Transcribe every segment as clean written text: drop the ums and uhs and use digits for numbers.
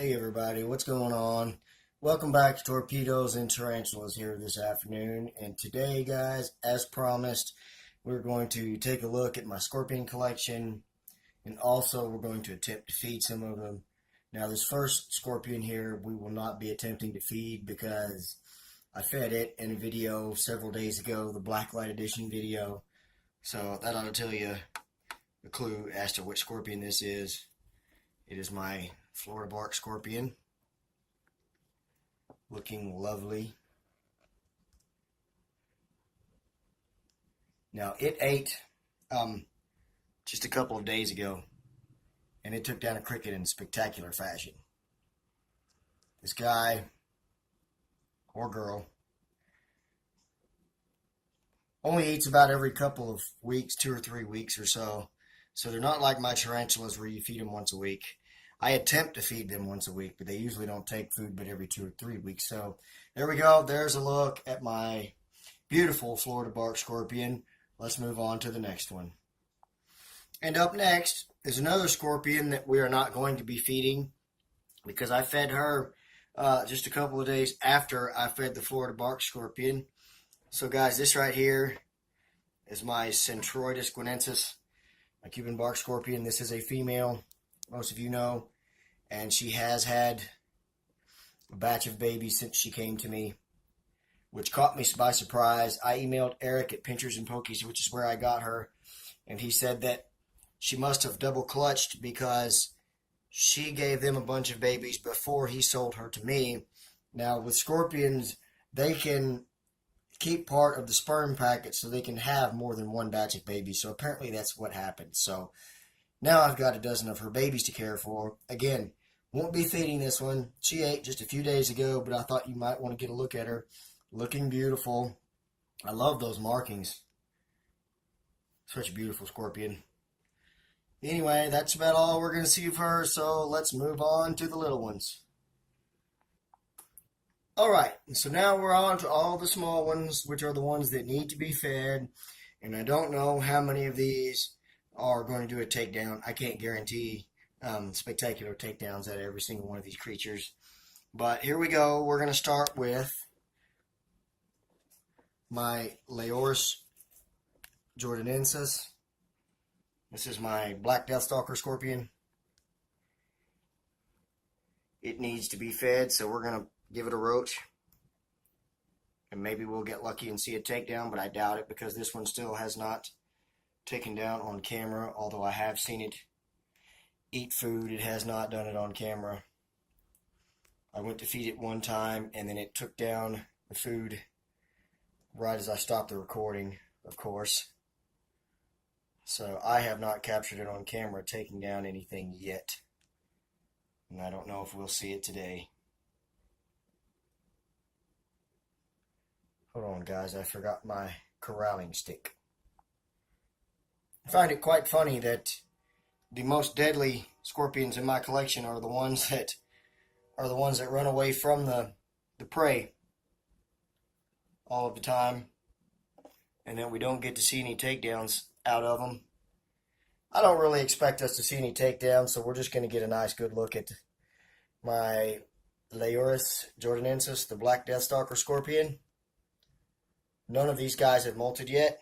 Hey everybody, what's going on? Welcome back to Torpedoes and Tarantulas here this afternoon. And today, guys, as promised, we're going to take a look at my scorpion collection, and also we're going to attempt to feed some of them. Now, this first scorpion here, we will not be attempting to feed because I fed it in a video several days ago, the Blacklight Edition video. So that ought to tell you a clue as to which scorpion this is. It is my Florida bark scorpion, looking lovely. Now it ate just a couple of days ago, and it took down a cricket in spectacular fashion. This guy or girl only eats about every couple of weeks, 2 or 3 weeks or so. So they're not like my tarantulas where you feed them once a week. I attempt to feed them once a week, but they usually don't take food but every 2 or 3 weeks. So there we go. There's a look at my beautiful Florida bark scorpion. Let's move on to the next one. And up next is another scorpion that we are not going to be feeding because I fed her just a couple of days after I fed the Florida bark scorpion. So guys, this right here is my Centroides guineensis, my Cuban bark scorpion. This is a female, most of you know, and she has had a batch of babies since she came to me, which caught me by surprise. I emailed Eric at Pinchers and Pokies, which is where I got her, and he said that she must have double clutched because she gave them a bunch of babies before he sold her to me. Now, with scorpions, they can keep part of the sperm packet so they can have more than one batch of babies. So apparently that's what happened. So now I've got a dozen of her babies to care for. Again, won't be feeding this one. She ate just a few days ago, but I thought you might want to get a look at her. Looking beautiful. I love those markings. Such a beautiful scorpion. Anyway, that's about all we're going to see of her, so let's move on to the little ones. Alright, so now we're on to all the small ones, which are the ones that need to be fed. And I don't know how many of these are going to do a takedown. I can't guarantee spectacular takedowns at every single one of these creatures. But here we go. We're going to start with my Leioris jordanensis. This is my black deathstalker scorpion. It needs to be fed, so we're going to give it a roach. And maybe we'll get lucky and see a takedown, but I doubt it because this one still has not taken down on camera, although I have seen it eat food. It has not done it on camera. I went to feed it one time, and then it took down the food right as I stopped the recording, of course. So I have not captured it on camera taking down anything yet. And I don't know if we'll see it today. Hold on, guys. I forgot my corralling stick. I find it quite funny that the most deadly scorpions in my collection are the ones that run away from the prey all of the time, and then we don't get to see any takedowns out of them. I don't really expect us to see any takedowns, so we're just going to get a nice good look at my Leioris jordanensis, the black deathstalker scorpion. None of these guys have molted yet,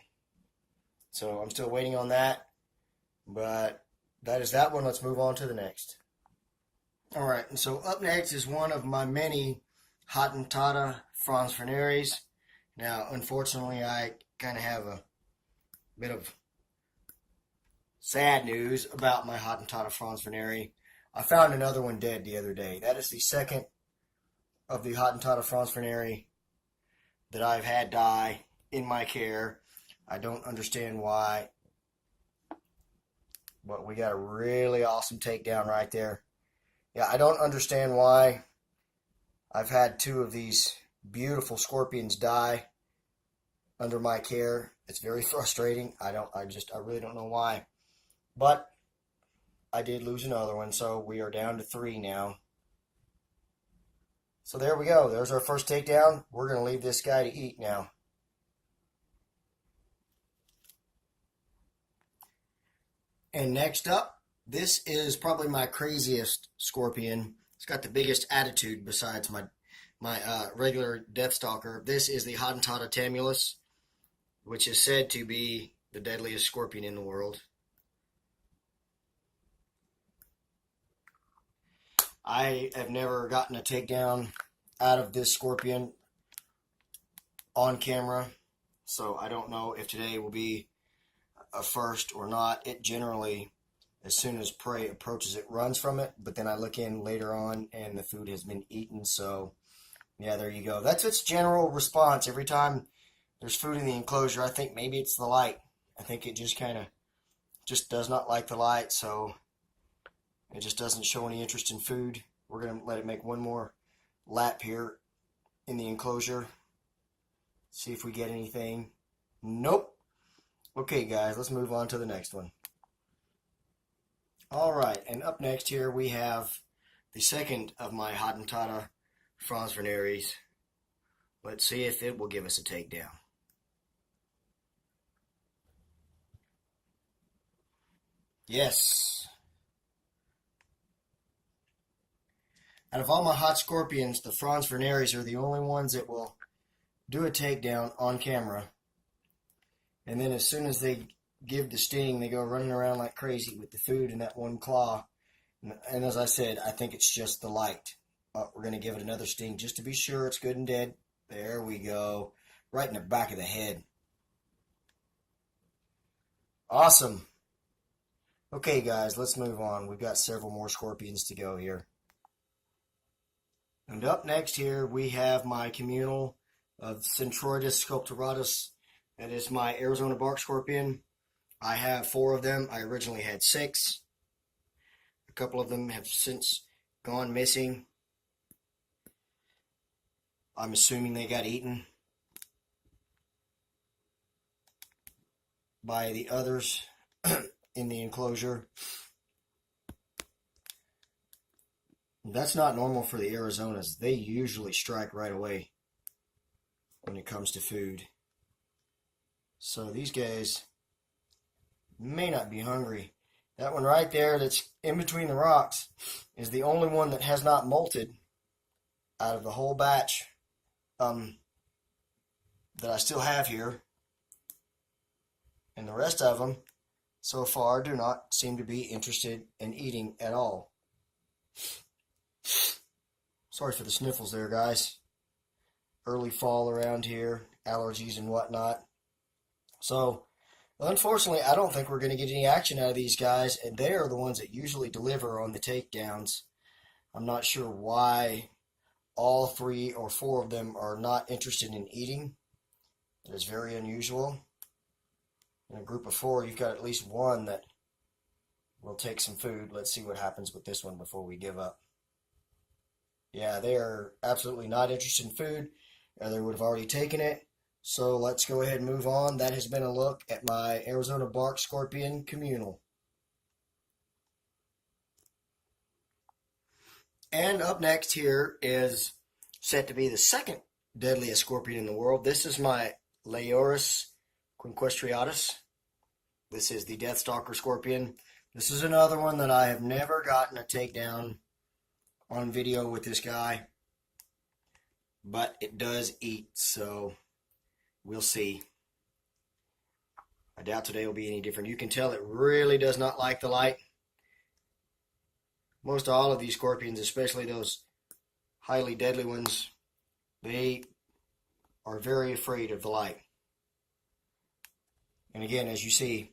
so I'm still waiting on that. But that is that one. Let's move on to the next. Alright, and so up next is one of my many Hottentotta Franz Ferneris. Now, unfortunately, I kind of have a bit of sad news about my Hottentotta Franz Ferneri. I found another one dead the other day. That is the second of the Hottentotta Franz Ferneri that I've had die in my care. I don't understand why, but we got a really awesome takedown right there. Yeah, I don't understand why I've had 2 of these beautiful scorpions die under my care. It's very frustrating. I really don't know why. But I did lose another one, so we are down to 3 now. So there we go. There's our first takedown. We're going to leave this guy to eat now. And next up, this is probably my craziest scorpion It's got the biggest attitude besides my regular Deathstalker. This is the Hottentotta tamulus, which is said to be the deadliest scorpion in the world. I have never gotten a takedown out of this scorpion on camera, so I don't know if today will be a first or not. It generally, as soon as prey approaches it, runs from it, but then I look in later on and the food has been eaten. So yeah, there you go. That's its general response every time there's food in the enclosure. I think maybe it's the light. I think it just kind of just does not like the light, so it just doesn't show any interest in food. We're going to let it make one more lap here in the enclosure. See if we get anything. Nope. Okay, guys, let's move on to the next one. All right, and up next here we have the second of my Hottentotta Franz Veneris. Let's see if it will give us a takedown. Yes. Out of all my hot scorpions, the Franz Veneris are the only ones that will do a takedown on camera. And then as soon as they give the sting, they go running around like crazy with the food in that one claw. And as I said, I think it's just the light. We're going to give it another sting just to be sure it's good and dead. There we go. Right in the back of the head. Awesome. Okay, guys, let's move on. We've got several more scorpions to go here. And up next here, we have my communal of Centroides sculpturatus. That is my Arizona bark scorpion. I have 4 of them. I originally had 6. A couple of them have since gone missing. I'm assuming they got eaten by the others in the enclosure. That's not normal for the Arizonas. They usually strike right away when it comes to food. So these guys may not be hungry. That one right there that's in between the rocks is the only one that has not molted out of the whole batch that I still have here. And the rest of them so far do not seem to be interested in eating at all. Sorry for the sniffles there, guys. Early fall around here, allergies and whatnot. So, unfortunately, I don't think we're going to get any action out of these guys, and they are the ones that usually deliver on the takedowns. I'm not sure why all 3 or 4 of them are not interested in eating. It is very unusual. In a group of 4, you've got at least one that will take some food. Let's see what happens with this one before we give up. Yeah, they are absolutely not interested in food, or they would have already taken it. So let's go ahead and move on. That has been a look at my Arizona bark scorpion communal. And up next here is said to be the second deadliest scorpion in the world. This is my Leiurus quinquestriatus. This is the Deathstalker scorpion. This is another one that I have never gotten a takedown on video with this guy, but it does eat, so we'll see. I doubt today will be any different. You can tell it really does not like the light. Most all of these scorpions, especially those highly deadly ones, they are very afraid of the light. And again, as you see,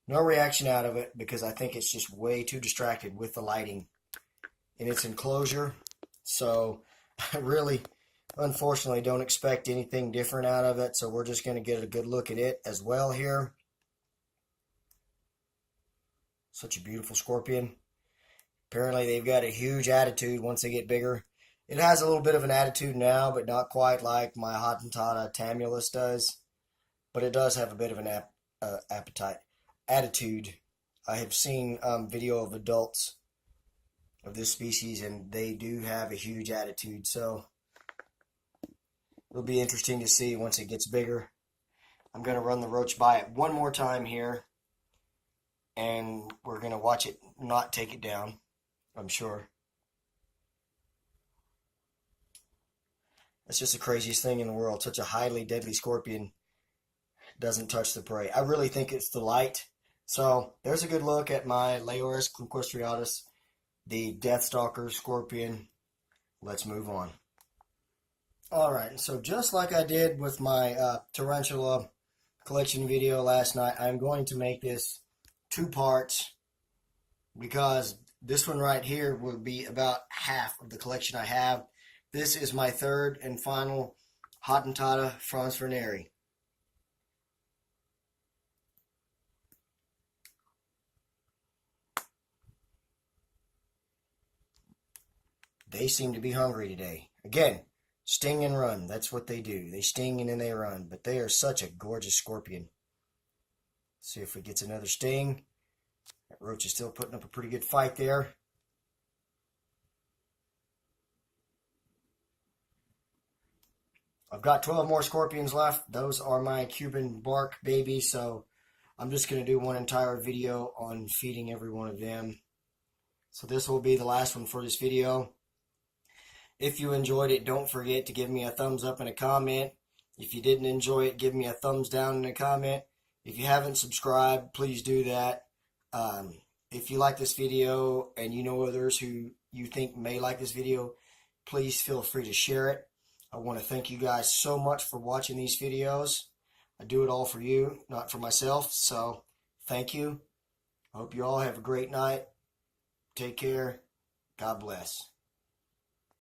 no reaction out of it because I think it's just way too distracted with the lighting in its enclosure. So I really, unfortunately, don't expect anything different out of it. So we're just going to get a good look at it as well here. Such a beautiful scorpion. Apparently they've got a huge attitude once they get bigger. It has a little bit of an attitude now, but not quite like my Hottentotta tamulus does. But it does have a bit of an attitude. I have seen video of adults of this species, and they do have a huge attitude. So it'll be interesting to see once it gets bigger. I'm going to run the roach by it one more time here, and we're going to watch it not take it down, I'm sure. That's just the craziest thing in the world. Such a highly deadly scorpion doesn't touch the prey. I really think it's the light. So there's a good look at my Leoris clunquist, the Deathstalker scorpion. Let's move on. All right, so just like I did with my tarantula collection video last night, I'm going to make this 2 parts because this one right here will be about half of the collection I have. This is my 3rd and final Hottentotta Franz Furnari. They seem to be hungry today. Again, sting and run. That's what they do. They sting and then they run. But they are such a gorgeous scorpion. See if it gets another sting. That roach is still putting up a pretty good fight there. I've got 12 more scorpions left. Those are my Cuban bark babies. So I'm just going to do one entire video on feeding every one of them. So this will be the last one for this video. If you enjoyed it, don't forget to give me a thumbs up and a comment. If you didn't enjoy it, give me a thumbs down and a comment. If you haven't subscribed, please do that. If you like this video and you know others who you think may like this video, please feel free to share it. I want to thank you guys so much for watching these videos. I do it all for you, not for myself. So thank you. I hope you all have a great night. Take care. God bless.